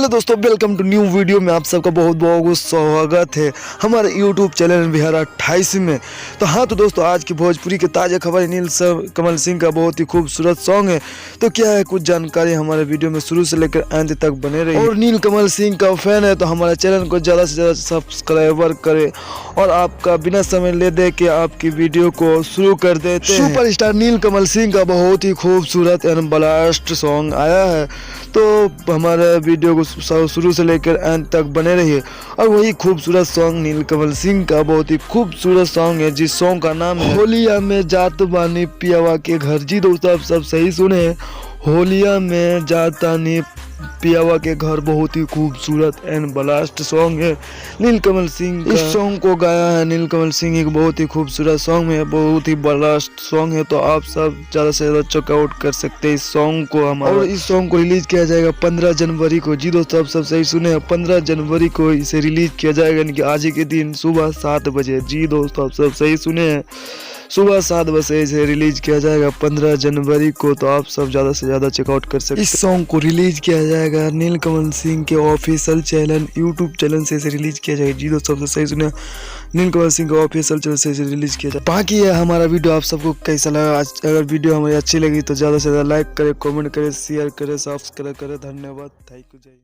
Hello दोस्तों, welcome to new video में आप सबका बहुत बहुत स्वागत है हमारे यूट्यूब चैनल बिहार 28 में। तो हाँ तो दोस्तों, आज की भोजपुरी के ताज़ा खबर नील कमल सिंह का बहुत ही खूबसूरत सॉन्ग है। तो क्या है कुछ जानकारी हमारे वीडियो में शुरू से लेकर अंत तक बने रही। और नील कमल सिंह का फैन है तो हमारे चैनल को ज़्यादा से ज़्यादा सब्सक्राइबर करें और आपका बिना समय ले दे के आपकी वीडियो को शुरू कर देते हैं। सुपरस्टार नील कमल सिंह का बहुत ही खूबसूरत एंड ब्लास्ट सॉन्ग आया है, तो हमारे वीडियो को शुरू से लेकर अंत तक बने रहिए। और वही खूबसूरत सॉन्ग नील कमल सिंह का बहुत ही खूबसूरत सॉन्ग है, जिस सॉन्ग का नाम है होलिया में जात बानी पियावा के घर। जी दोस्तों, आप सब सही सुने, होलिया में जाता नी पियावा के घर। बहुत ही खूबसूरत एंड ब्लास्ट सॉन्ग है नील कमल सिंह का। इस सॉन्ग को गाया है नील कमल सिंह, एक बहुत ही खूबसूरत सॉन्ग है, बहुत ही ब्लास्ट सॉन्ग है। तो आप सब ज़्यादा से ज़्यादा चेकआउट कर सकते हैं इस सॉन्ग को हमारा। और इस सॉन्ग को रिलीज किया जाएगा 15 जनवरी को। जी दोस्तों, आप सब सही सुने, 15 जनवरी को इसे रिलीज किया जाएगा, यानी कि आज ही के दिन सुबह 7 बजे। जी दोस्तों, आप सब सही सुने हैं, सुबह 7 बजे इसे रिलीज किया जाएगा 15 जनवरी को। तो आप सब ज़्यादा से ज़्यादा चेकआउट कर सकते हैं। इस सॉन्ग को रिलीज किया जाएगा नील कमल सिंह के ऑफिशियल चैनल यूट्यूब चैनल से इसे रिलीज किया जाएगा। जी दोस्तों, आप सही सुने, नील कमल सिंह के ऑफिशियल चैनल से इसे रिलीज किया जाए। बाकी है हमारा वीडियो आप सबको कैसा लगा। अगर वीडियो हमारी अच्छी लगी तो ज़्यादा से ज़्यादा लाइक करें, कमेंट करें, शेयर करें, सब्सक्राइब करें। धन्यवाद, थैंक यू, जय।